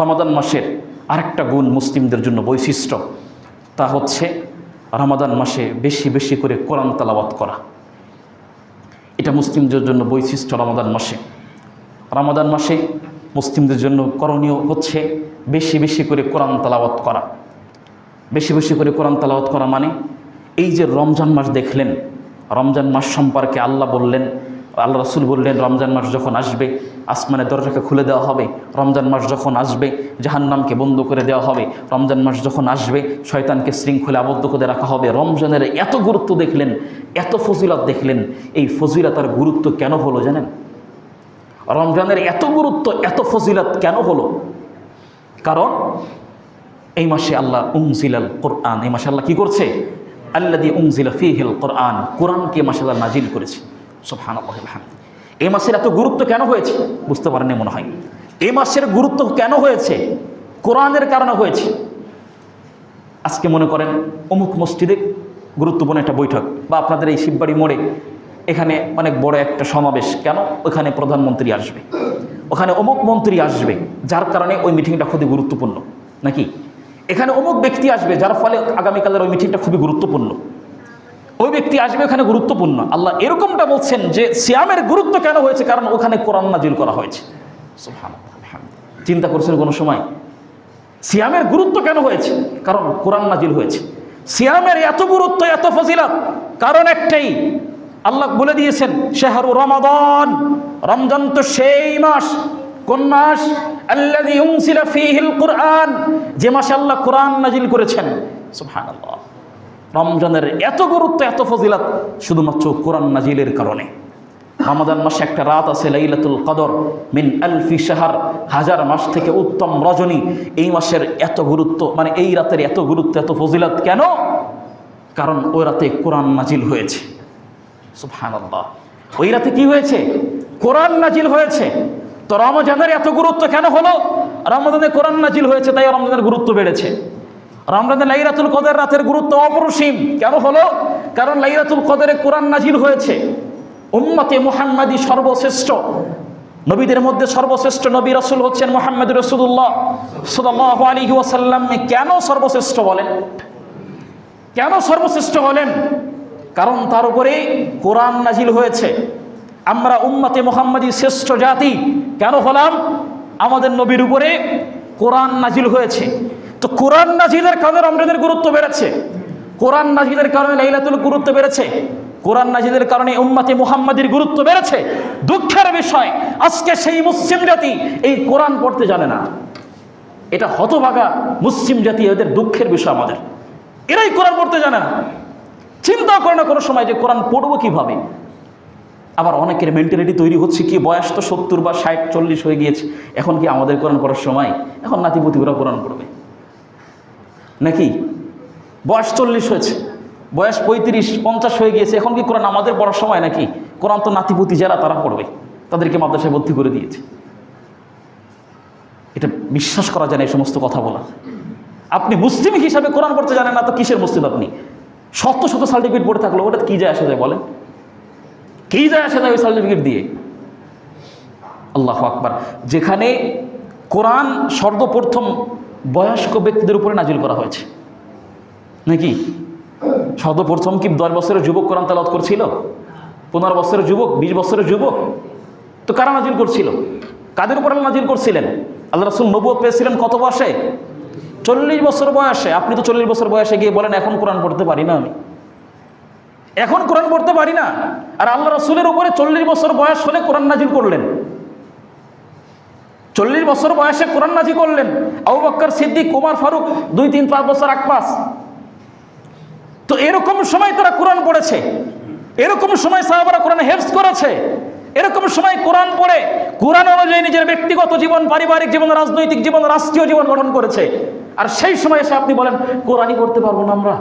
রমাদান মাসের আরেকটা গুণ মুসলিমদের জন্য বৈশিষ্ট্য, তা হচ্ছে রমাদান মাসে বেশি বেশি করে কোরআন তেলাওয়াত করা। এটা মুসলিমদের জন্য বৈশিষ্ট্য। রমাদান মাসে মুসলিমদের জন্য করণীয় হচ্ছে বেশি বেশি করে কোরআন তেলাওয়াত করা। বেশি বেশি করে কোরআন তেলাওয়াত করা মানে এই যে রমজান মাস দেখলেন, রমজান মাস সম্পর্কে আল্লাহ রাসূল বললেন রমজান মাস যখন আসবে আসমানের দরজাকে খুলে দেওয়া হবে, রমজান মাস যখন আসবে জাহান্নামকে বন্ধ করে দেওয়া হবে, রমজান মাস যখন আসবে শয়তানকে শৃঙ্খলে আবদ্ধ করে রাখা হবে। রমজানের এত গুরুত্ব দেখলেন, এত ফজিলত দেখলেন। এই ফজিলত আর গুরুত্ব কেন হলো জানেন? রমজানের এত গুরুত্ব, এত ফজিলত কেন হলো? কারণ এই মাসে আল্লাহ উনজিলাল কোরআন, এই মাসে আল্লাহ কী করছে? আল্লাযী উনজিলা ফীহিল কোরআন, কোরআনকে এই মাসে আল্লাহ নাজিল করেছে। সুবহানাল্লাহ। এই মাসের এত গুরুত্ব কেন হয়েছে বুঝতে পারেননি মনে হয়। এই মাসের গুরুত্ব কেন হয়েছে? কোরআনের কারণে হয়েছে। আজকে মনে করেন অমুক মসজিদে গুরুত্বপূর্ণ একটা বৈঠক, বা আপনাদের এই শিববাড়ি মোড়ে এখানে অনেক বড় একটা সমাবেশ, কেন? ওখানে প্রধানমন্ত্রী আসবে, ওখানে অমুক মন্ত্রী আসবে, যার কারণে ওই মিটিংটা খুবই গুরুত্বপূর্ণ, নাকি? এখানে অমুক ব্যক্তি আসবে, যার ফলে আগামীকালের ওই মিটিংটা খুবই গুরুত্বপূর্ণ। ওই ব্যক্তি আসবে, ওখানে গুরুত্বপূর্ণ। আল্লাহ এরকমটা বলছেন যে সিয়ামের গুরুত্ব কেন হয়েছে? কারণ ওখানে কোরআন নাজিল করা হয়েছে। সুবহানাল্লাহ। চিন্তা করছেন কোনো সময় সিয়ামের গুরুত্ব কেন হয়েছে? কারণ কোরআন নাজিল হয়েছে। সিয়ামের এত গুরুত্ব, এত ফজিলত কারণ একটাই, আল্লাহ বলে দিয়েছেন শাহরু রমাদান, রমজান তো সেই মাস। কোন মাস? আল্লাযী উনজিলা ফীহিল কোরআন, যে মাসে আল্লাহ কোরআন নাজিল করেছেন। সুবহানাল্লাহ। রমজানের এত গুরুত্ব, এত ফজিলত শুধুমাত্র কোরআন নাজিলের কারণে। রমাদান মাসে একটা রাত আছে লাইলাতুল কদর, মিন আলফি শাহর, হাজার মাস থেকে উত্তম রজনী। এই মাসের এত গুরুত্ব, মানে এই রাতের এত গুরুত্ব, এত ফজিলত কেন? কারণ ওই রাতে কোরআন নাজিল হয়েছে। সুবহানাল্লাহ। ওই রাতে কি হয়েছে? কোরআন নাজিল হয়েছে। তো রমজানের এত গুরুত্ব কেন হলো? রমজানে কোরআন নাজিল হয়েছে, তাই রমজানের গুরুত্ব বেড়েছে। রমজানে লাইলাতুল কদর রাতের গুরুত্ব অপরিসীম কেন হলো? কারণ লাইলাতুল কদরে কোরআন নাজিল হয়েছে। উম্মতে মুহাম্মাদি সর্বশ্রেষ্ঠ নবীদের মধ্যে সর্বশ্রেষ্ঠ নবী রাসূল হচ্ছেন মুহাম্মদ রাসূলুল্লাহ সাল্লাল্লাহু আলাইহি ওয়াসাল্লাম। কেন সর্বশ্রেষ্ঠ বলেন? কেন সর্বশ্রেষ্ঠ হলেন? কারণ তার উপরে কোরআন নাজিল হয়েছে। আমরা উম্মতে মুহাম্মাদি শ্রেষ্ঠ জাতি কেন হলাম? আমাদের নবীর উপরে কোরআন নাজিল হয়েছে। তো কোরআন নাজিলের কারণে রমজানের গুরুত্ব বেড়েছে, কোরআন নাজিলের কারণে লাইলাতুল গুরুত্ব বেড়েছে, কোরআন নাজিলের কারণে উম্মতে মুহাম্মাদির গুরুত্ব বেড়েছে। দুঃখের বিষয় আজকে সেই মুসলিম জাতি এই কোরআন পড়তে জানে না। এটা হতভাগা মুসলিম জাতি, এদের দুঃখের বিষয়। আমাদের এরাই কোরআন পড়তে জানে না, চিন্তা করে না কোনো সময় যে কোরআন পড়বো কিভাবে। আবার অনেকের মেন্টালিটি তৈরি হচ্ছে কি, বয়স তো 70 বা 60 40 হয়ে গিয়েছে, এখন কি আমাদের কোরআন পড়ার সময়? এখন নাতিপুতিগুলো কোরআন পড়বে নাকি? বয়স 40 হয়েছে, বয়স 35 50 হয়ে গিয়েছে, এখন কি কোরআন আমাদের পড়ার সময় নাকি? কোরআন তো নাতিপুতি যারা তারা পড়বে, তাদেরকে মাদ্রাসায় ভর্তি করে দিয়েছে। এটা বিশ্বাস করা যায় না এই সমস্ত কথা বলা। আপনি মুসলিম হিসাবে কোরআন পড়তে জানেন না তো কিসের মুসলিম আপনি? শত শত সার্টিফিকেট পড়ে থাকলো, ওটা কি যায় আসা যায় বলেন? কি যায় আসা যায় ওই সার্টিফিকেট দিয়ে? আল্লাহু আকবার। যেখানে কোরআন সর্বপ্রথম বয়স্ক ব্যক্তিদের উপরে নাজিল করা হয়েছে নাকি? সর্বপ্রথম কি 10 বছরের যুবক কোরআন তেলাওয়াত করছিল? 15 বছরের যুবক, 20 বছরের যুবক? তো কারা নাজিল করছিল? কাদের উপর আল্লাহ নাজিল করছিলেন? আল্লাহ রাসূল নবুয়ত পেয়েছিলেন কত বয়সে? 40 বছর বয়সে। আপনি তো 40 বছর বয়সে গিয়ে বলেন এখন কোরআন পড়তে পারি না, আমি এখন কোরআন পড়তে পারি না। আর আল্লাহ রাসূলের উপরে 40 বছর বয়স হলে কোরআন নাজিল করলেন। 40 বছর বয়সে কোরআন নাজিল করলেন। আবু বকর সিদ্দিক, ওমর ফারুক 2 3 5 বছর আগ পাস। তো এরকম সময় তারা কোরআন পড়েছে, এরকম সময় সাহাবারা কোরআন হেফজ করেছে, এরকম সময় কোরআন পড়ে কোরআন অনুযায়ী নিজের ব্যক্তিগত জীবন, পারিবারিক জীবন, রাজনৈতিক জীবন, রাষ্ট্রীয় জীবন গঠন করেছে। আর সেই সময় এসে আপনি বলেন কোরআনই পড়তে পারবো না আমরা।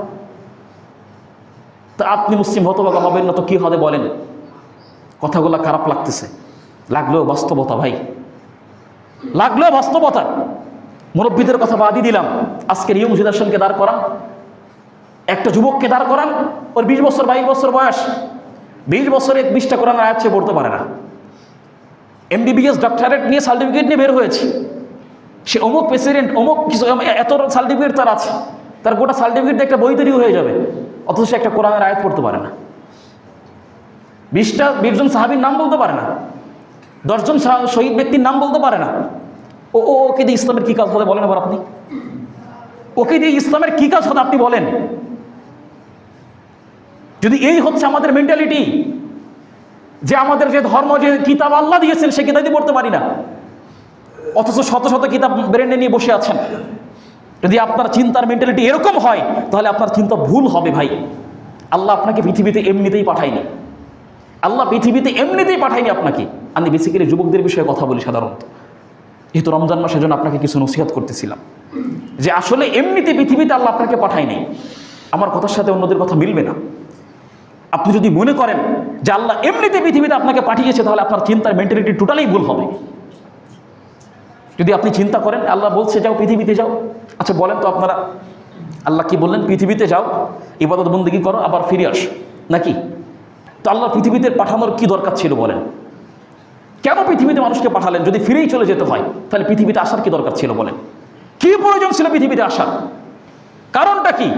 তা আপনি মুসলিম হতভাগা হবেন না তো কি হবে বলেন? কথাগুলো খারাপ লাগতেছে, লাগলেও বাস্তবতা ভাই, লাগলেও বাস্তবতা। মুরব্বীদের কথা বাদই দিলাম, আজকের ইয়ং জেনারেশনকে দাঁড় করান, একটা যুবককে দাঁড় করান, ওর 20 বছর 22 বছর বয়স, 20 বছরে 20টা কোরআনের আয়াত পড়তে পারে না। MBBS ডক্টরেট নিয়ে সার্টিফিকেট নিয়ে বের হয়েছে, সে অমুক প্রেসিডেন্ট, অমুক কিছু, এত সার্টিফিকেট তার আছে, তার গোটা সার্টিফিকেট একটা বই তৈরি হয়ে যাবে, অথচ সে একটা কোরআনের আয়াত পড়তে পারে না, 20 জন সাহাবীর নাম বলতে পারে না, 10 জন শহীদ ব্যক্তির নাম বলতে পারে না। ওকে দিয়ে ইসলামের কী কাজ হবে বলেন আবার আপনি? ওকে দিয়ে ইসলামের কী কাজ হবে আপনি বলেন? যদি এই হচ্ছে আমাদের মেন্টালিটি, যে আমাদের যে ধর্ম, যে কিতাব আল্লাহ দিয়েছেন সে কিতাবই পড়তে পারি না, অথচ শত শত কিতাব ব্রেনে নিয়ে বসে আছেন, যদি আপনার চিন্তার মেন্টালিটি এরকম হয় তাহলে আপনার চিন্তা ভুল হবে ভাই। আল্লাহ আপনাকে পৃথিবীতে এমনিতেই পাঠায়নি, আল্লাহ পৃথিবীতে এমনিতেই পাঠায়নি আপনাকে। আমি বেসিক্যালি যুবকদের বিষয়ে কথা বলি সাধারণত, যেহেতু রমজান মাসের জন্য আপনাকে কিছু নসিহত করতেছিলাম, যে আসলে এমনিতে পৃথিবীতে আল্লাহ আপনাকে পাঠায়নি। আমার কথার সাথে অন্যদের কথা মিলবে না। আপনি যদি মনে করেন যে আল্লাহ এমনিতে পৃথিবীতে আপনাকে পাঠিয়েছে, তাহলে আপনার চিন্তার মেন্টালিটি টোটালি ভুল হবে। যদি আপনি চিন্তা করেন আল্লাহ বলছে যাও পৃথিবীতে যাও, আচ্ছা বলেন তো আপনারা আল্লাহ কি বললেন? পৃথিবীতে যাও, ইবাদত বন্দেগী করো, আবার ফিরে আসো, নাকি? তো আল্লাহ পৃথিবীতে পাঠানোর কি দরকার ছিল বলেন? কেন পৃথিবীতে মানুষকে পাঠালেন? যদি ফিরেই চলে যেতে হয় তাহলে পৃথিবীতে আসার কি দরকার ছিল বলেন? কি প্রয়োজন ছিল পৃথিবীতে আসার? কারণটা কি?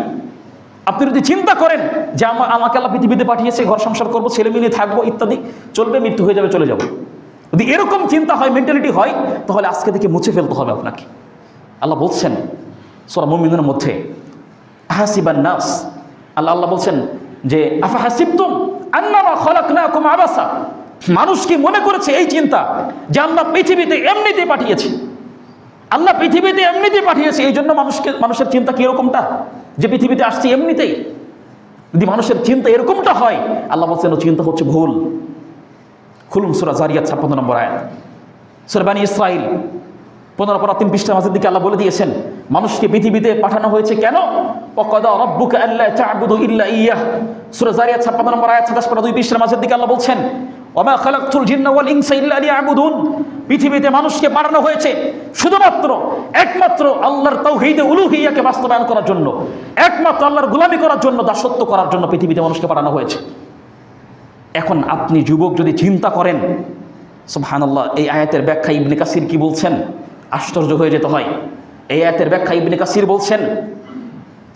আপনি যদি চিন্তা করেন যে আমাকে আল্লাহ পৃথিবীতে পাঠিয়েছে, ঘর সংসার করবো, ছেলে মেয়ে থাকবো, ইত্যাদি, চলবে, মৃত্যু হয়ে যাবে, চলে যাবো, যদি এরকম চিন্তা হয়, মেন্টালিটি হয়, তাহলে আজকে থেকে মুছে ফেলতে হবে আপনাকে। আল্লাহ বলছেন সূরা মুমিনুনের মধ্যে, আহাসিবান নাস, আল্লাহ বলছেন যে আফা হাসিবতুম আন্নামা খলাকনাকুম আবাসা, মানুষ কি মনে করেছে এই চিন্তা যে আল্লাহ পৃথিবীতে এমনিতেই পাঠিয়েছে, আল্লাহ পৃথিবীতে এমনিতেই পাঠিয়েছে, এই জন্য মানুষের চিন্তা কি এরকমটা যে পৃথিবীতে আসছে এমনিতেই? যদি মানুষের চিন্তা এরকমটা হয়, আল্লাহ বলছেন ও চিন্তা হচ্ছে ভুল। খুলুন সূরা জারিয়াত 56 নম্বর আয়াত, সূরা বনী ইসরাঈল 15 পারা 3 পৃষ্ঠার মাঝের দিকে আল্লাহ বলে দিয়েছেন মানুষকে পৃথিবীতে পাঠানো হয়েছে কেন? ওয়াকাদা রাব্বুকা আল্লা তা'বুদু ইল্লা ইয়্যাহ, সূরা জারিয়াত 56 নম্বর আয়াত 27 পারা 2 পৃষ্ঠার মাঝের দিকে আল্লাহ বলছেন ওয়া মা খালাকতুল জিন্না ওয়াল ইনসা ইল্লা লিয়াবুদুন, পৃথিবীতে মানুষকে পাঠানো হয়েছে শুধুমাত্র একমাত্র আল্লাহর তাওহীদে উলুহিয়াকে বাস্তবায়ন করার জন্য, একমাত্র আল্লাহর গোলামি করার জন্য, দাসত্ব করার জন্য পৃথিবীতে মানুষকে পাঠানো হয়েছে। এখন আপনি যুবক যদি চিন্তা করেন, সুবহানাল্লাহ, এই আয়াতের ব্যাখ্যা ইবনে কাসির কি বলছেন? আশ্চর্য হয়ে যেতে হয়। এই আয়াতের ব্যাখ্যা ইবনে কাসির বলছেন,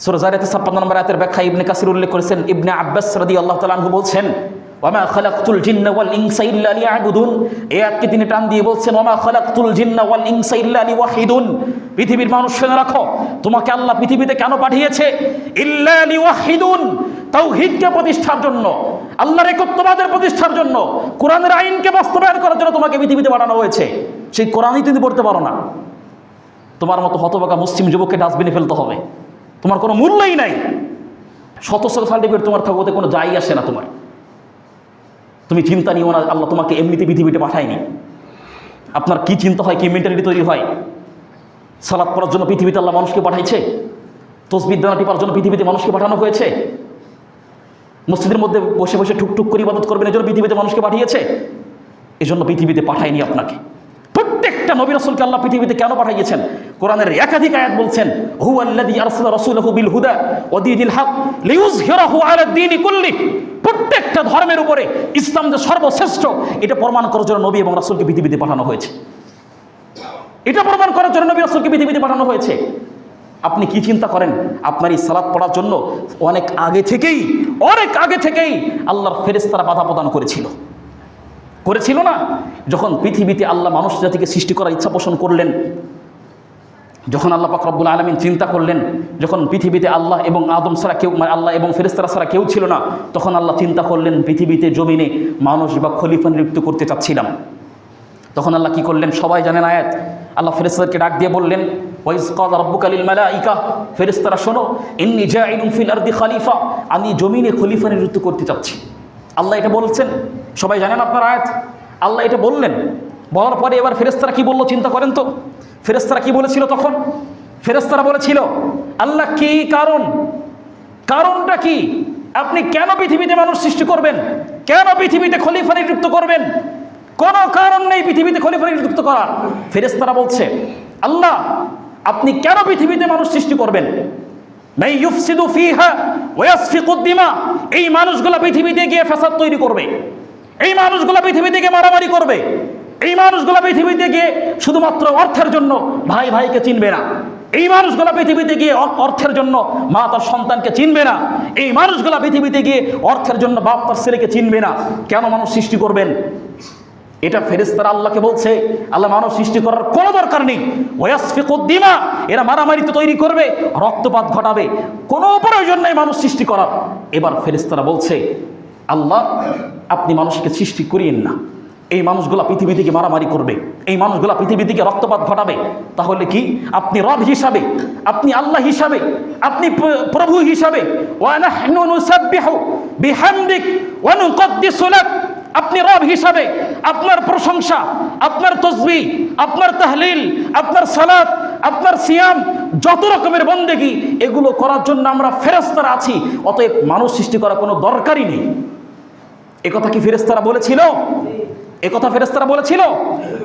সূরা জারিয়াত 56 নম্বর আয়াতের ব্যাখ্যা ইবনে কাসির উল্লেখ করেছেন, ইবনে আব্বাস রাদিয়াল্লাহু তাআলা আনহু বলছেন ওয়া মা খালাকতুল জিন্না ওয়াল ইনসা ইল্লা লিয়াবুদুন, এই আয়াতকে তিনি টান দিয়ে বলছেন ওয়া মা খালাকতুল জিন্না ওয়াল ইনসা ইল্লা লিওয়াহিদুন, পৃথিবীর মানুষ শুনে রাখো, তোমাকে আল্লাহ পৃথিবীতে কেন পাঠিয়েছে? ইল্লা লিওয়াহিদুন, তাওহীদকে প্রতিষ্ঠার জন্য, আল্লাহর একত্ববাদের প্রতিষ্ঠার জন্য, কোরআনের আইনকে বাস্তবায়ন করার জন্য তোমাকে পৃথিবীতে পাঠানো হয়েছে। সেই কোরআনই তুমি পড়তে পারো না, তোমার মতো হতভাগা মুসলিম যুবককে ডাস্টবিনে ফেলতে হবে, তোমার কোনো মূল্যই নাই। শত শত সার্টিফিকেট তোমার থাকবে, ওতে কোনো যাই আসে না তোমার। তুমি চিন্তা নিও না, আল্লাহ তোমাকে এমনিতে পৃথিবীতে পাঠায়নি। আপনার কি চিন্তা হয়, কি মেন্টালিটি তৈরি হয়? সালাত পড়ার জন্য পৃথিবীতে আল্লাহ মানুষকে পাঠাইছে, তসবিহ দানা টিপার জন্য পৃথিবীতে মানুষকে পাঠানো হয়েছে, মসজিদের মধ্যে বসে বসে ঠুকঠুক করে ইবাদত করবেন এজন্য পৃথিবীতে মানুষকে পাঠিয়েছে, এজন্য পৃথিবীতে পাঠায়নি আপনাকে। প্রত্যেকটা নবী রাসূলকে আল্লাহ পৃথিবীতে কেন পাঠিয়েছেন? কোরআনের একাধিক আয়াত বলছেন হুয়াল্লাযী আরসালা রাসূলাহু বিল হুদা ওয়া দীনিল হক লিইয়ুযহিরাহু আলাদ দীনি কুল্লি, প্রত্যেকটা ধর্মের উপরে ইসলাম যে সর্বশ্রেষ্ঠ এটা প্রমাণ করার জন্য নবী এবং রাসূলকে পৃথিবীতে পাঠানো হয়েছে। এটা প্রমাণ করার জন্য নবী রাসূলকে পৃথিবীতে পাঠানো হয়েছে। আপনি কি চিন্তা করেন? আপনার এই সালাত পড়ার জন্য অনেক আগে থেকেই আল্লাহর ফেরেশতারা বাধা প্রদান করেছিল না? যখন পৃথিবীতে আল্লাহ মানুষ জাতিকে সৃষ্টি করার ইচ্ছা পোষণ করলেন, যখন আল্লাহ পাক রব্বুল আলামিন চিন্তা করলেন, যখন পৃথিবীতে আল্লাহ এবং আদম ছাড়া কেউ, আল্লাহ এবং ফেরেশতারা ছাড়া কেউ ছিল না, তখন আল্লাহ চিন্তা করলেন পৃথিবীতে জমিনে মানুষ বা খলিফা নিযুক্ত করতে চাচ্ছিলাম। তখন আল্লাহ কি করলেন সবাই জানেন আয়াত, আল্লাহ ফেরেশতাদেরকে ডাক দিয়ে বললেন ওয়াইজ ক্বালা রাব্বুকা লিল মালাইকা, ফেরেশতারা শোনো, ইন্নী জাইলুন ফিল আরদি খলিফা, আমি জমিনে খলিফা নিযুক্ত করতে চাচ্ছি। আল্লাহ এটা বলছেন, সবাই জানেন আপনার আয়াত, আল্লাহ এটা বললেন। বলার পরে এবার ফেরেশতারা কি বললো চিন্তা করেন তো, ফেরেশতারা কি বলেছিল তখন? ফেরেশতারা বলেছিল আল্লাহ কি কারণটা কি? আপনি কেন পৃথিবীতে মানুষ সৃষ্টি করবেন? কেন পৃথিবীতে খলিফা নিযুক্ত করবেন? কোনো কারণ নেই পৃথিবীতে খলিফা নিযুক্ত করার। ফেরেশতারা বলছে আল্লাহ আপনি কেন পৃথিবীতে মানুষ সৃষ্টি করবেন? মান ইউফসিদু ফিহা ওয়া ইয়াসফিকুদ দিমা, এই মানুষগুলো পৃথিবীতে গিয়ে ফাসাদ তৈরি করবে, এই মানুষগুলো পৃথিবীতে গিয়ে মারামারি করবে, এই মানুষগুলো পৃথিবীতে গিয়ে শুধুমাত্র অর্থের জন্য ভাই ভাইকে চিনবে না। এই মানুষগুলো পৃথিবীতে গিয়ে অর্থের জন্য মা তার সন্তানকে চিনবে না। এই মানুষগুলো পৃথিবীতে গিয়ে অর্থের জন্য বাপ তার ছেলেকে চিনবে না। কেন মানুষ সৃষ্টি করবেন? এটা ফেরেশতারা আল্লাহকে বলছে, আল্লাহ মানুষ সৃষ্টি করার কোনো দরকার নেই। ওয়াসফিকুদ দিমা, এরা মারামারি তো তৈরি করবে, রক্তপাত ঘটাবে, কোনো প্রয়োজন নেই মানুষ সৃষ্টি করার। এবার ফেরেশতারা বলছে, আল্লাহ আপনি মানুষকে সৃষ্টি করিয়েন না। এই মানুষগুলা পৃথিবী থেকে মারামারি করবে, এই মানুষগুলা পৃথিবী থেকে রক্তপাত ঘটাবে, তাহলে কি আপনি রব হিসাবে, আপনি আল্লাহ হিসাবে, আপনি প্রভু হিসাবে, ওয়া নাহনু নুসাব্বিহু বিহামদিক ওয়া নুকদ্দিসু লাক, আপনি রব হিসাবে আপনার প্রশংসা, আপনার তসবিহ, আপনার তাহলিল, আপনার সালাত, আপনার সিয়াম, যত রকমের বন্দেগী, এগুলো করার জন্য আমরা ফেরেশতারা আছি। অতএব মানুষ সৃষ্টি করা কোনো দরকারই নেই। একথা কি ফেরেশতারা বলেছিল? একথা ফেরেশতারা বলেছিল?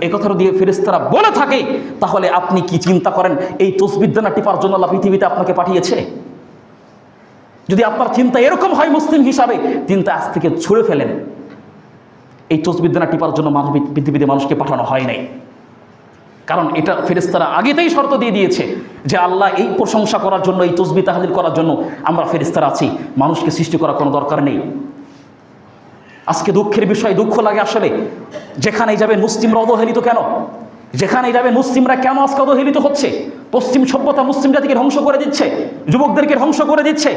একথা দিয়ে ফেরেশতারা বলে থাকে, তাহলে আপনি কি চিন্তা করেন এই তসবিহ দানা টিপার জন্য আল্লাহ পৃথিবীতে আপনাকে পাঠিয়েছে? যদি আপনার চিন্তা এরকম হয় মুসলিম হিসাবে, চিন্তা আজ থেকে ছুঁড়ে ফেলেন। এই তসবিহ দানা টিপার জন্য পৃথিবীতে মানুষকে পাঠানো হয় নাই। কারণ এটা ফেরেশতারা আগেতেই শর্ত দিয়ে দিয়েছে যে আল্লাহ এই প্রশংসা করার জন্য, এই তসবিহ তাহলিল করার জন্য আমরা ফেরেশতারা আছি, মানুষকে সৃষ্টি করার কোনো দরকার নেই। আজকে দুঃখের বিষয়, দুঃখ লাগে আসলে, যেখানেই যাবেন মুসলিমরা অবহেলিত কেন? যেখানেই যাবেন মুসলিমরা কেন আজকে অবহেলিত হচ্ছে? পশ্চিম সভ্যতা মুসলিম জাতিকে ধ্বংস করে দিচ্ছে, যুবকদেরকে ধ্বংস করে দিচ্ছে।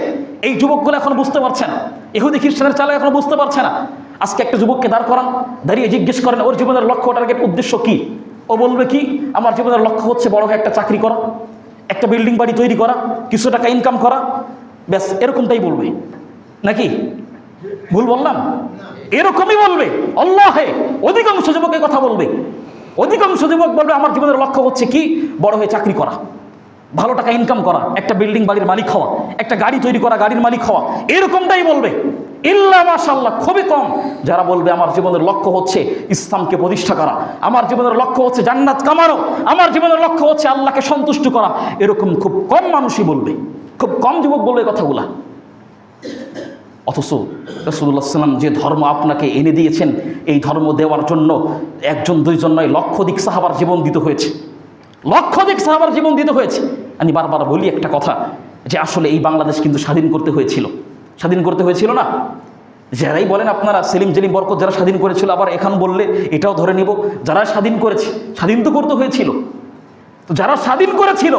এই যুবকগুলো এখন বুঝতে পারছে না, ইহুদি খ্রিস্টানের চালা এখন বুঝতে পারছে না। আজকে একটা যুবককে দাঁড় করান, দাঁড়িয়ে জিজ্ঞেস করেন ওর জীবনের লক্ষ্য, টার্গেট, উদ্দেশ্য কি? ও বলবে কি, আমার জীবনের লক্ষ্য হচ্ছে বড় হয়ে একটা চাকরি করা, একটা বিল্ডিং বাড়ি তৈরি করা, কিছু টাকা ইনকাম করা, ব্যাস এরকমটাই বলবে। নাকি ভুল বললাম? এরকমই বলবে। আল্লাহে অধিকাংশ যুবক এই কথা বলবে। অধিকাংশ যুবক বলবে আমার জীবনের লক্ষ্য হচ্ছে কি, বড় হয়ে চাকরি করা, ভালো টাকা ইনকাম করা, একটা বিল্ডিং বাড়ির মালিক হওয়া, একটা গাড়ি তৈরি করা, গাড়ির মালিক হওয়া, এরকমটাই বলবে। ইল্লা মাশাআল্লাহ, খুবই কম যারা বলবে আমার জীবনের লক্ষ্য হচ্ছে ইসলামকে প্রতিষ্ঠা করা, আমার জীবনের লক্ষ্য হচ্ছে জান্নাত কামানো, আমার জীবনের লক্ষ্য হচ্ছে আল্লাহকে সন্তুষ্ট করা। এরকম খুব কম মানুষই বলবে, খুব কম যুবক বলবে এই কথাগুলা। অথচ রাসূলুল্লাহ সাল্লাল্লাহু আলাইহি ওয়াসাল্লাম যে ধর্ম আপনাকে এনে দিয়েছেন, এই ধর্ম দেওয়ার জন্য একজন দুইজন নয়, লক্ষাধিক সাহাবার জীবন দিতে হয়েছে, লক্ষাধিক সাহাবার জীবন দিতে হয়েছে। আমি বারবার বলি একটা কথা, যে আসলে এই বাংলাদেশ কিন্তু স্বাধীন করতে হয়েছিল, স্বাধীন করতে হয়েছিল না? যারাই বলেন আপনারা সেলিম জেলিম বরকত যারা স্বাধীন করেছিল, আবার এখন বললে এটাও ধরে নিব, যারা স্বাধীন করেছে, স্বাধীন তো করতে হয়েছিল। তো যারা স্বাধীন করেছিল,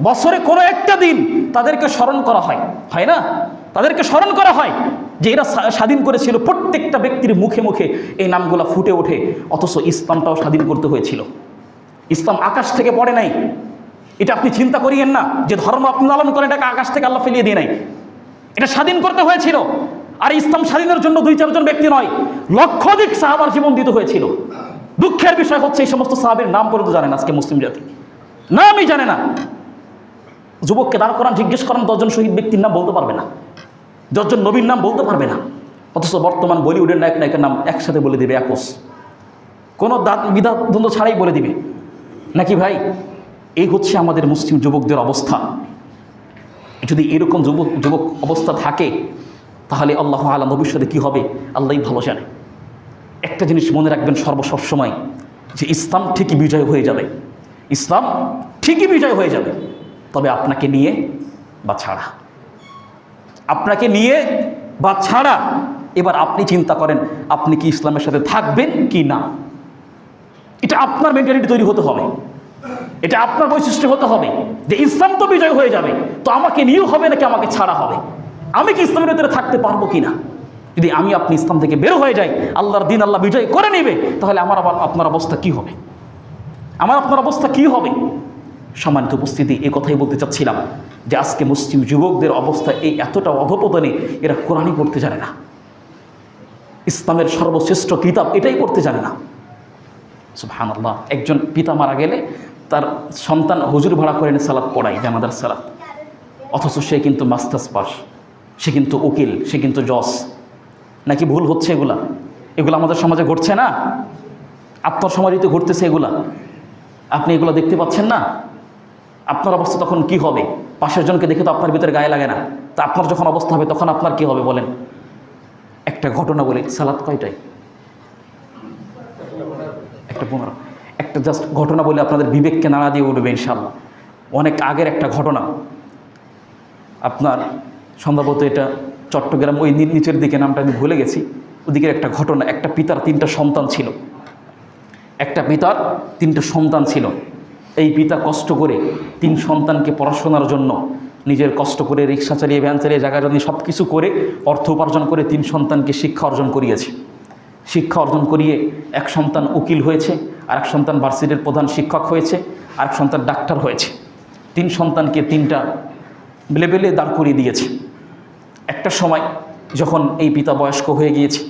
বছরে কোনো একটা দিন তাদেরকে স্মরণ করা হয়, হয় না? তাদেরকে স্মরণ করা হয় যে এরা স্বাধীন করেছিল, প্রত্যেকটা ব্যক্তির মুখে মুখে এই নামগুলো ফুটে ওঠে। অথচ ইসলামটাও স্বাধীন করতে হয়েছিল, ইসলাম আকাশ থেকে পড়ে নাই। এটা আপনি চিন্তা করিয়েন না যে ধর্ম আপনি লালন করেন, এটাকে আকাশ থেকে আল্লাহ ফেলিয়ে দিয়ে নাই, এটা স্বাধীন করতে হয়েছিল। আর ইসলাম স্বাধীনের জন্য দুই চারজন ব্যক্তি নয়, লক্ষাধিক সাহাবার জীবন দিতে হয়েছিল। দুঃখের বিষয় হচ্ছে এই সমস্ত সাহাবীর নাম পর্যন্ত জানে না আজকে মুসলিম জাতি, নামই জানে না। যুবককে দাঁড় করান, জিজ্ঞেস করেন 10 জন শহীদ ব্যক্তির নাম বলতে পারবে না, 10 জন নবীর নাম বলতে পারবে না। অথচ বর্তমান বলিউডের নায়ক নায়িকার নাম একসাথে বলে দিবে, একস, কোনো দ্বন্দ্ব ছাড়াই বলে দিবে। নাকি ভাই? এই হচ্ছে আমাদের মুসলিম যুবকদের অবস্থা। যদি এরকম যুবক অবস্থা থাকে, তাহলে আল্লাহ আলাম ভবিষ্যতে কী হবে আল্লাহই ভালো জানে। একটা জিনিস মনে রাখবেন সবসময়, যে ইসলাম ঠিকই বিজয় হয়ে যাবে, ইসলাম ঠিকই বিজয় হয়ে যাবে, তবে আপনাকে নিয়ে বা ছাড়া, আপনাকে নিয়ে বা ছাড়া। এবার আপনি চিন্তা করেন আপনি কি ইসলামের সাথে থাকবেন কি না। এটা আপনার মেন্টালিটি তৈরি হতে হবে, এটা আপনার বৈশিষ্ট্য হতে হবে যে ইসলাম তো বিজয় হয়ে যাবে, তো আমাকে নিয়েও হবে নাকি আমাকে ছাড়া হবে, আমি কি ইসলামের ভিতরে থাকতে পারবো কি না। যদি আমি আপনি ইসলাম থেকে বের হয়ে যাই, আল্লাহর দিন আল্লাহ বিজয় করে নেবে, তাহলে আমার আবার আপনার অবস্থা কি হবে, আমার আপনার অবস্থা কি হবে। সম্মানিত উপস্থিতি, এই কথাই বলতে চাচ্ছিলাম যে আজকে মুসলিম যুবকদের অবস্থা এই এতটা অধপতনে, এরা কোরআনই পড়তে জানে না, ইসলামের সর্বশ্রেষ্ঠ কিতাব এটাই পড়তে জানে না। সুবহানাল্লাহ, একজন পিতা মারা গেলে তার সন্তান হুজুর ভাড়া করে এনে সালাত পড়ায়, জানাজার সালাত, অথচ সে কিন্তু মাস্টার্স পাস, সে কিন্তু উকিল, সে কিন্তু জজ। নাকি ভুল হচ্ছে এগুলা? এগুলো আমাদের সমাজে ঘটছে না? আপনার সমাজে তো ঘটতেছে এগুলা, আপনি এগুলো দেখতে পাচ্ছেন না? আপনার অবস্থা তখন কি হবে? পাশের জনকে দেখে তো আপনার ভিতরে গায়ে লাগে না, তা আপনার যখন অবস্থা হবে তখন আপনার কি হবে বলেন? একটা ঘটনা বলি, সালাত কয়টায়? একটা একটা জাস্ট ঘটনা বলে আপনাদের বিবেককে নাড়া দিয়ে উঠবে ইনশাআল্লাহ। অনেক আগের একটা ঘটনা, আপনার সম্ভবত এটা চট্টগ্রাম, ওই নিচের দিকে, নামটা আমি ভুলে গেছি, ওদিকের একটা ঘটনা। একটা পিতার 3টা সন্তান ছিল, একটা পিতার 3টা সন্তান ছিল। এই পিতা কষ্ট করে 3 সন্তানকে পড়াশোনার জন্য নিজের কষ্ট করে রিক্সা চালিয়ে, ভ্যান চালিয়ে, জায়গা জমি সব কিছু করে অর্থ উপার্জন করে 3 সন্তানকে শিক্ষা অর্জন করিয়েছে। শিক্ষা অর্জন করিয়ে এক সন্তান উকিল হয়েছে, আরেক সন্তান ভার্সিটির প্রধান শিক্ষক হয়েছে, আরেক সন্তান ডাক্তার হয়েছে। 3 সন্তানকে 3টা লেভেলে দাঁড় করিয়ে দিয়েছে। একটা সময় যখন এই পিতা বয়স্ক হয়ে গিয়েছে,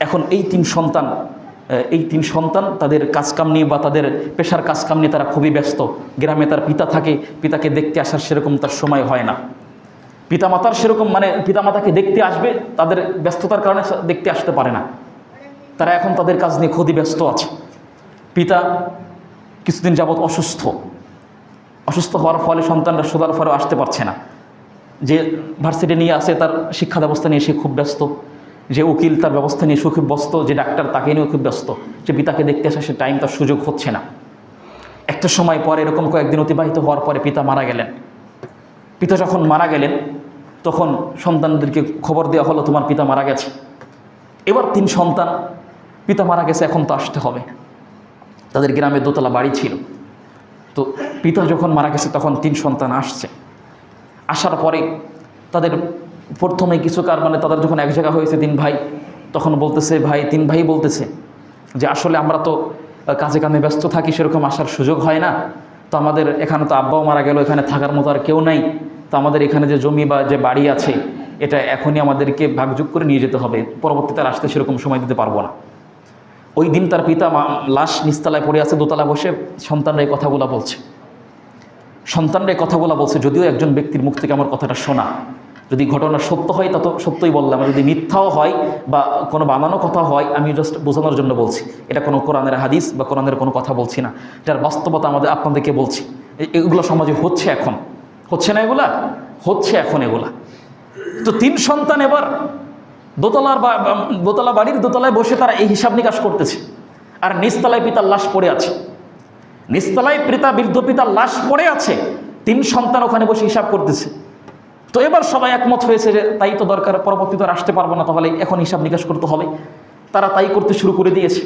এখন এই 3 সন্তান তাদের কাজকাম নিয়ে বা তাদের পেশার কাজকাম নিয়ে তারা খুবই ব্যস্ত। গ্রামে তার পিতা থাকে, পিতাকে দেখতে আসার সেরকম তার সময় হয় না। পিতামাতার সেরকম পিতামাতাকে দেখতে আসবে, তাদের ব্যস্ততার কারণে দেখতে আসতে পারে না। তারা এখন তাদের কাজ নিয়ে খুবই ব্যস্ত আছে। পিতা কিছুদিন যাবৎ অসুস্থ হওয়ার ফলে সন্তানরা সোদার ফলে আসতে পারছে না। যে ভার্সিটি নিয়ে আসে তার শিক্ষা ব্যবস্থা নিয়ে সে খুব ব্যস্ত, যে উকিল তার ব্যবস্থা নিয়ে সে খুব ব্যস্ত, যে ডাক্তার তাকে নিয়েও খুব ব্যস্ত। যে পিতাকে দেখতে আসা সে টাইম, তার সুযোগ হচ্ছে না। একটা সময় পরে, এরকম কয়েকদিন অতিবাহিত হওয়ার পরে পিতা মারা গেলেন। পিতা যখন মারা গেলেন তখন সন্তানদেরকে খবর দেওয়া হলো তোমার পিতা মারা গেছে। এবার 3 সন্তান, পিতা মারা গেছে, এখন তো আসতে হবে। তাদের গ্রামে দোতলা বাড়ি ছিল। তো পিতা যখন মারা গেছে তখন 3 সন্তান আসছে। আসার পরে তাদের প্রথমে কিছুকার তাদের যখন এক জায়গা হয়েছে 3 ভাই, তখন বলতেছে 3 ভাই বলতেছে যে আসলে আমরা তো কাজে কামে ব্যস্ত থাকি, সেরকম আসার সুযোগ হয় না। তো আমাদের এখানে তো আব্বাও মারা গেল, এখানে থাকার মতো আর কেউ নাই। তো আমাদের এখানে যে জমি বা যে বাড়ি আছে এটা এখনই আমাদেরকে ভাগযোগ করে নিয়ে যেতে হবে, পরবর্তীতে আর আসতে সেরকম সময় দিতে পারবো না। ওই দিন তার পিতা লাশ নিচতলায় পড়ে আছে, দোতলা বসে সন্তানরা এই কথাগুলো বলছে। যদিও একজন ব্যক্তির মুখ থেকে আমার কথাটা শোনা, যদি ঘটনা সত্য হয় তা তো সত্যই বললাম, যদি মিথ্যাও হয় বা কোনো বানানো কথা হয় আমি জাস্ট বোঝানোর জন্য বলছি। এটা কোনো কোরআনের হাদিস বা কোরআনের কোনো কথা বলছি না, এটার বাস্তবতা আপনাদেরকে বলছি। এগুলো সমাজে হচ্ছে, এখন হচ্ছে না, এগুলা হচ্ছে এখন এগুলা। তো 3 সন্তান এবার দোতলা বাড়ির দোতলায় বসে তারা এই হিসাব নিকাশ করতেছে, আর নিচতলায় পিতার লাশ পড়ে আছে। নিচতলায় বৃদ্ধ পিতার লাশ পড়ে আছে, 3 সন্তান ওখানে বসে হিসাব করতেছে। তো এবার সবাই একমত হয়েছে যে তাই তো দরকার, পরবর্তীতে আর আসতে পারবো না, তাহলে এখন হিসাব নিকাশ করতে হবে। তারা তাই করতে শুরু করে দিয়েছে।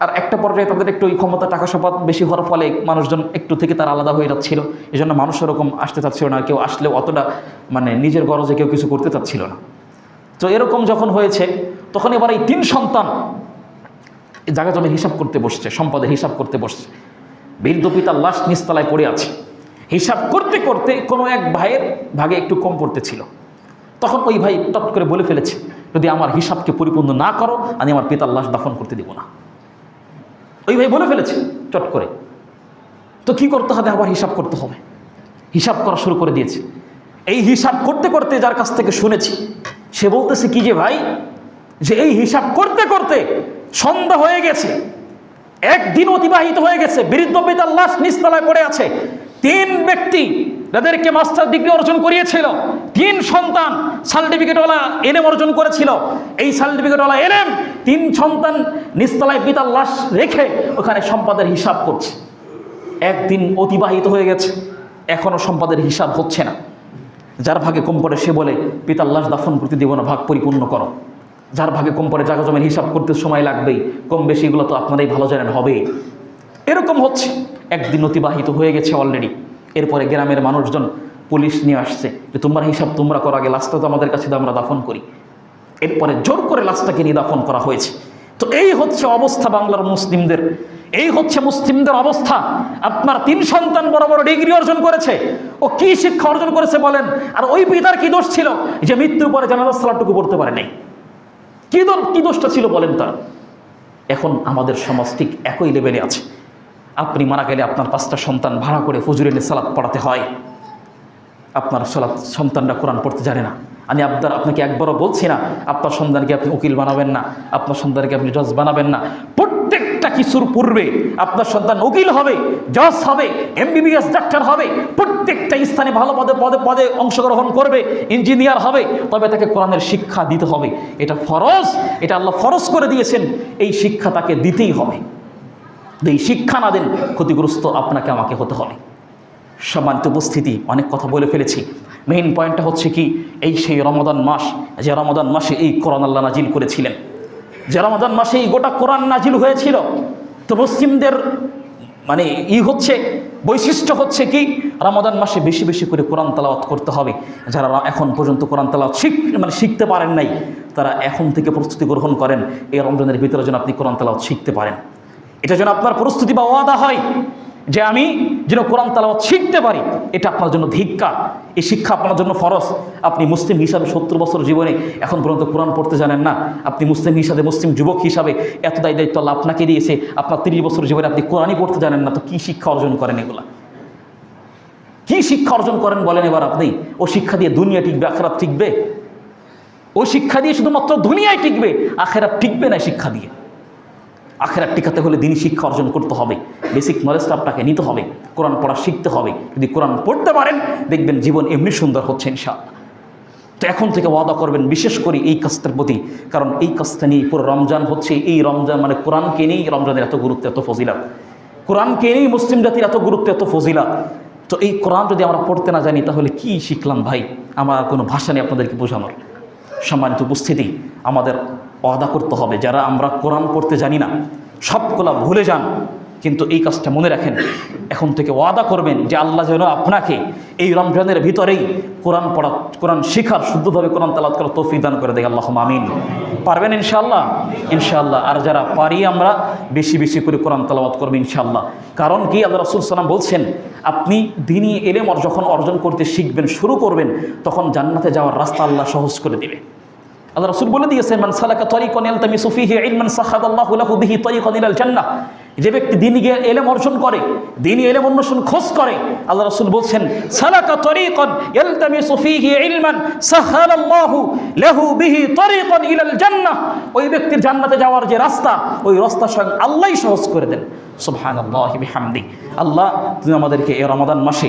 আর একটা পর্যায়ে তাদের একটু ওই ক্ষমতা, টাকা সম্পদ বেশি হওয়ার ফলে মানুষজন একটু থেকে তারা আলাদা হয়ে যাচ্ছিল। এই জন্য মানুষ ওরকম আসতে চাচ্ছিল না, কেউ আসলেও অতটা নিজের গরজে কেউ কিছু করতে চাচ্ছিল না। তো এরকম যখন হয়েছে তখন এবার এই 3 সন্তান জায়গা জমি হিসাব করতে বসছে, সম্পদের হিসাব করতে বসছে। বৃদ্ধ পিতার লাশ নিচতলায় পড়ে আছে। হিসাব করতে করতে কোনো এক ভাইয়ের ভাগে একটু কম পড়তেছিল। তখন ওই ভাই টপ করে বলে ফেলেছে, যদি আমার হিসাবকে পরিপূর্ণ না করো আমি আমার পিতার লাশ দাফন করতে দেব না। ওই ভাই বলে ফেলেছে চট করে। তো কি করতে হবে, আবার হিসাব করতে হবে। হিসাব করা শুরু করে দিয়েছে। এই হিসাব করতে করতে যার কাছ থেকে শুনেছি সে বলতেছে কি যে ভাই, যে এই হিসাব করতে করতে সন্ধ্যা হয়ে গেছে, একদিন অতিবাহিত হয়ে গেছে, বৃদ্ধ পিতার লাশ নিচতলায় পড়ে আছে। 3 ব্যক্তি যাদেরকে মাস্টার ডিগ্রি অর্জন করিয়েছিল, 3 সন্তান সার্টিফিকেটওয়ালা এলএম অর্জন করেছিল, এই সার্টিফিকেটওয়ালা এলএম 3 সন্তান নিচতলায় পিতার লাশ রেখে ওখানে সম্পদের হিসাব করছে। একদিন অতিবাহিত হয়ে গেছে, এখনও সম্পদের হিসাব হচ্ছে না। যার ভাগে কম পড়ে সে বলে পিতার লাশ দাফন করতে দেব না, ভাগ পরিপূর্ণ করো। যার ভাগে কম পড়ে জায়গা জমির হিসাব করতে সময় লাগবেই, কম বেশি এগুলো তো আপনারাই ভালো জানেন হবে। এরকম হচ্ছে। একদিন অতিবাহিত হয়ে গেছে অলরেডি। এরপরে গ্রামের মানুষজন পুলিশ নিয়ে আসছে যে তোমরা হিসাব তোমরা করো, আগে লাশটা তো আমাদের কাছে আমরা দাফন করি। এরপরে জোর করে লাশটাকে নিয়ে দাফন করা হয়েছে। তো এই হচ্ছে অবস্থা বাংলার মুসলিমদের, এই হচ্ছে মুসলিমদের অবস্থা। আপনার 3 সন্তান বড় বড় ডিগ্রি অর্জন করেছে, ও কি শিক্ষা অর্জন করেছে বলেন? আর ওই পিতার কি দোষ ছিল যে মৃত্যুর পরে জানাজার সালাতটুকু পড়তে পারে নাই? কি দোষটা ছিল বলেন তার? এখন আমাদের সমাজ ঠিক একই লেভেলে আছে। আপনি মারা গেলে আপনার 5টা সন্তান ভাড়া করে ফজরে সালাত পড়াতে হয়। আপনার সন্তানরা কোরআন পড়তে জানে না। আমি আপনাকে একবারও বলছি না আপনার সন্তানকে আপনি উকিল বানাবেন না, আপনার সন্তানকে আপনি জজ বানাবেন না। প্রত্যেকটা কিছুর পূর্বে আপনার সন্তান উকিল হবে, জজ হবে, MBBS ডাক্তার হবে, প্রত্যেকটা স্থানে ভালো পদে অংশগ্রহণ করবে, ইঞ্জিনিয়ার হবে, তবে তাকে কোরআনের শিক্ষা দিতে হবে। এটা ফরজ, এটা আল্লাহ ফরজ করে দিয়েছেন, এই শিক্ষা তাকে দিতেই হবে। এই শিক্ষা না দেন, ক্ষতিগ্রস্ত আপনাকে আমাকে হতে হবে। সম্মানিত উপস্থিতি, অনেক কথা বলে ফেলেছি। মেইন পয়েন্টটা হচ্ছে কি, এই সেই রমাদান মাস, যে রমাদান মাসে এই কোরআন আল্লাহ নাজিল করেছিলেন, যে রমাদান মাসে এই গোটা কোরআন নাজিল হয়েছিল। তো মুসলিমদের মানে হচ্ছে বৈশিষ্ট্য হচ্ছে কি, রমাদান মাসে বেশি বেশি করে কোরআন তেলাওয়াত করতে হবে। যারা এখন পর্যন্ত কোরআন তেলাওয়াত শিখতে পারেন নাই, তারা এখন থেকে প্রস্তুতি গ্রহণ করেন এই রমজানের ভিতরে যেন আপনি কোরআন তেলাওয়াত শিখতে পারেন। এটা যেন আপনার প্রস্তুতি বা ওয়াদা হয় যে আমি যেন কোরআন তেলাওয়াত শিখতে পারি। এটা আপনার জন্য ধিক্কার, এই শিক্ষা আপনার জন্য ফরজ। আপনি মুসলিম হিসাবে 70 বছর জীবনে এখন পর্যন্ত কোরআন পড়তে জানেন না। আপনি মুসলিম হিসাবে, মুসলিম যুবক হিসাবে এত দায়িত্ব আল্লাহ আপনাকে দিয়েছে, আপনার 30 বছর জীবনে আপনি কোরআনই পড়তে জানেন না। তো কী শিক্ষা অর্জন করেন? এগুলা কী শিক্ষা অর্জন করেন বলেন এবার আপনি? ও শিক্ষা দিয়ে দুনিয়া টিকবে, আখেরাত টিকবে? ও শিক্ষা দিয়ে শুধুমাত্র দুনিয়ায় টিকবে, আখেরাত টিকবে না। শিক্ষা দিয়ে আখেরাত টিকাতে হলে দিনই শিক্ষা অর্জন করতে হবে, বেসিক নলেজটা আপনাকে নিতে হবে, কোরআন পড়া শিখতে হবে। যদি কোরআন পড়তে পারেন, দেখবেন জীবন এমনি সুন্দর হচ্ছে ইনশাআল্লাহ। তো এখন থেকে ওয়াদা করবেন বিশেষ করে এই কাজটার প্রতি, কারণ এই কাজটা নিয়ে পুরো রমজান হচ্ছে। এই রমজান মানে কোরআনকে নিয়েই রমজানের এত গুরুত্ব, এত ফজিলাত। কোরআনকে নিয়েই মুসলিম জাতির এত গুরুত্ব, এত ফজিলাত। তো এই কোরআন যদি আমরা পড়তে না জানি, তাহলে কি শিখলাম ভাই? আমার কোনো ভাষা নেই আপনাদেরকে বোঝানোর। সম্মানিত উপস্থিতি, আমাদের ওয়াদা করতে হবে, যারা আমরা কোরআন পড়তে জানি না, সবগুলা ভুলে যান, কিন্তু এই কাজটা মনে রাখেন। এখন থেকে ওয়াদা করবেন যে আল্লাহ যেন আপনাকে এই রমজানের ভিতরেই কোরআন পড়া, কোরআন শিখার, শুদ্ধভাবে কোরআন তেলাওয়াত করার তৌফিক দান করে দেয়। আল্লাহুম্মা আমিন। পারবেন ইনশাআল্লাহ? ইনশাআল্লাহ। আর যারা পারি আমরা বেশি বেশি করে কোরআন তেলাওয়াত করব ইনশাআল্লাহ। কারণ কি, আল্লাহ রাসূল সাল্লাল্লাহু আলাইহি ওয়াসাল্লাম বলছেন, আপনি দ্বীনি ইলম যখন অর্জন করতে শিখবেন, শুরু করবেন, তখন জান্নাতে যাওয়ার রাস্তা আল্লাহ সহজ করে দিবে। আল্লাহ রাসূল বলে দিয়েছেন, মান সালাকা তরিকান ইয়ালতামিসু ফীহি ইলমান সাহাদাল্লাহু লাহু বিহি তরিকান ইলাল জান্নাহ। যে ব্যক্তি দ্বীনি ইলম অর্জন করে, দ্বীনি ইলম অন্বেষণ খোঁজ করে, আল্লাহ রাসূল বলছেন, সালাকা তরিকান ইয়ালতামিসু ফীহি ইলমান সাহাদাল্লাহু লাহু বিহি তরিকান ইলাল জান্নাহ। ওই ব্যক্তির জান্নাতে যাওয়ার যে রাস্তা, ওই রাস্তা স্বয়ং আল্লাহই সহজ করে দেন। সুবহানাল্লাহি বিহামদি। আল্লাহ, তুমি আমাদেরকে এই রমাদান মাসে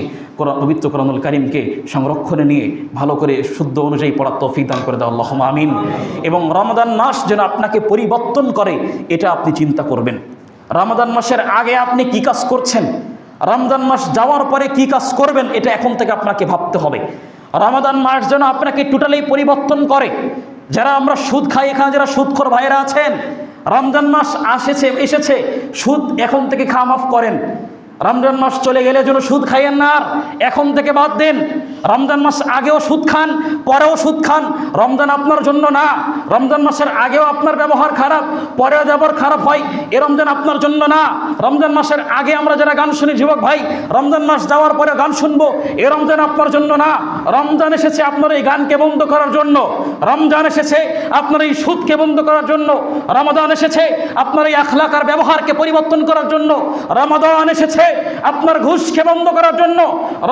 পবিত্র কোরআনুল কারীমকে সংরক্ষণে নিয়ে ভালো করে শুদ্ধ অনুযায়ী পড়ার তৌফিক দান করে দাও। আল্লাহুম্মা আমিন। এবং রমাদান মাস যেন আপনাকে পরিবর্তন করে, এটা আপনি চিন্তা করবেন। রমাদান মাসের আগে আপনি কি কাজ করছেন, রমজান মাস যাওয়ার পরে কি কাজ করবেন, এটা এখন থেকে আপনাকে ভাবতে হবে। রমাদান মাস যেন আপনাকে টোটালি পরিবর্তন করে। যারা আমরা সুদ খাই, এখানে যারা সুদখোর ভাইরা আছেন, রমজান মাস এসেছে, সুদ এখন থেকে খাওয়া মাফ করেন। রমজান মাস চলে গেলে যেন সুদ খাইয়েন না, আর এখন থেকে বাদ দেন। রমজান মাস আগেও সুদ খান, পরেও সুদ খান, রমজান আপনার জন্য না। রমজান মাসের আগেও আপনার ব্যবহার খারাপ, পরেও ব্যবহার খারাপ হয়, এ রমজান আপনার জন্য না। রমজান মাসের আগে আমরা যারা গান শুনি যুবক ভাই, রমজান মাস যাওয়ার পরে গান শুনবো, এ রমজান আপনার জন্য না। রমজান এসেছে আপনার এই গানকে বন্ধ করার জন্য, রমজান এসেছে আপনার এই সুদকে বন্ধ করার জন্য, রমাদান এসেছে আপনার এই আখলাক আর ব্যবহারকে পরিবর্তন করার জন্য, রমাদান এসেছে আপনার ঘুষকে বন্ধ করার জন্য,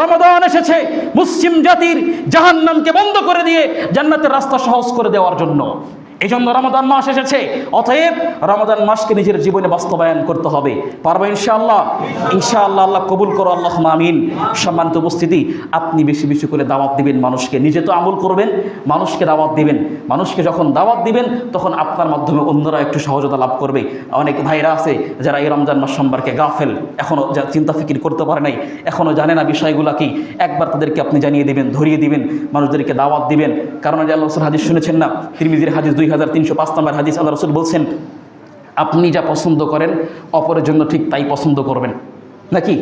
রমাদান এসেছে মুসলিম জাতির জাহান্নামকে বন্ধ করে দিয়ে জান্নাতের রাস্তা সহজ করে দেওয়ার জন্য। এই জন্য রমাদান মাস এসেছে। অতএব রমাদান মাসকে নিজের জীবনে বাস্তবায়ন করতে হবে। পারবো ইনশাআল্লাহ? ইনশাআল্লাহ। আল্লাহ কবুল করো, আল্লাহুম্মা আমিন। সম্মানিত উপস্থিতি, আপনি বেশি বেশি করে দাওয়াত দিবেন মানুষকে, নিজে তো আমল করবেন, মানুষকে দাওয়াত দিবেন। মানুষকে যখন দাওয়াত দিবেন, তখন আপনার মাধ্যমে অন্যরা একটু সহজতা লাভ করবে। অনেক ভাইরা আছে যারা এই রমজান মাস সম্পর্কে গাফেল, এখনও চিন্তা ফিকির করতে পারে নাই, এখনও জানে না বিষয়গুলো কি। একবার তাদেরকে আপনি জানিয়ে দিবেন, ধরিয়ে দিবেন, মানুষদেরকে দাওয়াত দিবেন। কারণ আল্লাহ রাসূল হাদিস শুনেছেন না, তিরমিজির হাদিস 2305 নম্বর হাদিস, আল্লাহ রাসূল বলছেন, আপনি যা পছন্দ করেন অপরের জন্য ঠিক তাই পছন্দ করবেন, নাকি?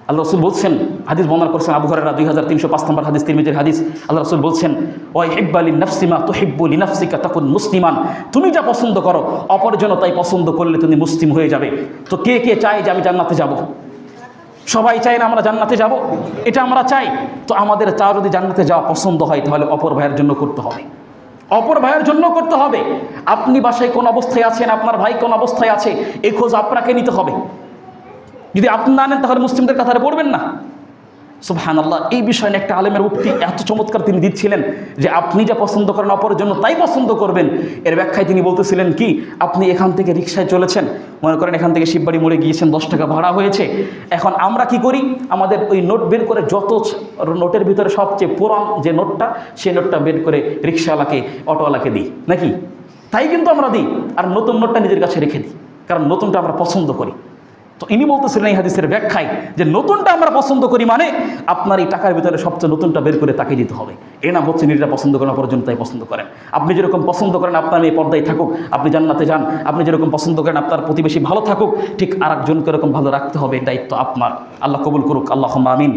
আল্লাহ রাসূল বলছেন, হাদিস বর্ণনা করেছেন আবু হুরায়রা 2305 নম্বর হাদিস, তিরমিজির হাদিস। আল্লাহ রাসূল বলছেন, ওয়া ইহিব্বা লিনাফসি মা তুহিব্বু লিনাফসিকা তাকুন মুসলিমান। তুমি যা পছন্দ করো অপরের জন্য তাই পছন্দ করলে তুমি মুসলিম হয়ে যাবে। তো কে কে চায় যে আমি জান্নাতে যাব? সবাই চাই না আমরা জান্নাতে যাব? এটা আমরা চাই। তো আমাদের যদি জান্নাতে যাওয়া পছন্দ হয়, তাহলে অপর ভাইয়ের জন্য করতে হবে, অপর ভাইয়ের জন্য করতে হবে। আপনি বাসায় কোন অবস্থায় আছেন, আপনার ভাই কোন অবস্থায় আছে, এই খোঁজ আপনাকে নিতে হবে। যদি আপনি না নেন, তাহলে মুসলিমদের কাতারে পড়বেন না। সুবহানাল্লাহ। এই বিষয়ে একটা আলেমের উক্তি এত চমৎকার তিনি দিচ্ছিলেন যে আপনি যা পছন্দ করেন অপরের জন্য তাই পছন্দ করবেন। এর ব্যাখ্যায় তিনি বলতেছিলেন কি, আপনি এখান থেকে রিকশায় চলেছেন, মনে করেন এখান থেকে শিববাড়ি মোড়ে গিয়েছেন, 10 টাকা ভাড়া হয়েছে। এখন আমরা কি করি, আমাদের ওই নোট বের করে, যত নোটের ভিতরে সবচেয়ে পুরান যে নোটটা, সেই নোটটা বের করে রিকশাওয়ালাকে, অটোওয়ালাকে দিই, নাকি? তাই কিন্তু আমরা দিই, আর নতুন নোটটা নিজের কাছে রেখে দিই। কারণ নতুনটা আমরা পছন্দ করি। তো ইনি বলতেছিলেন এই হাদিসের ব্যাখ্যায় যে নতুনটা আমরা পছন্দ করি মানে আপনার এই টাকার ভিতরে সবচেয়ে নতুনটা বের করে তাকে দিতে হবে। এর নাম হচ্ছে নিজেরা পছন্দ করেন, পর্যন্ত তাই পছন্দ করেন। আপনি যেরকম পছন্দ করেন আপনার এই পর্দায় থাকুক, আপনি জান্নাতে যান, আপনি যেরকম পছন্দ করেন আপনার প্রতিবেশী ভালো থাকুক, ঠিক আরেকজনকে এরকম ভালো রাখতে হবে, দায়িত্ব আপনার। আল্লাহ কবুল করুক, আল্লাহুম্মা আমিন।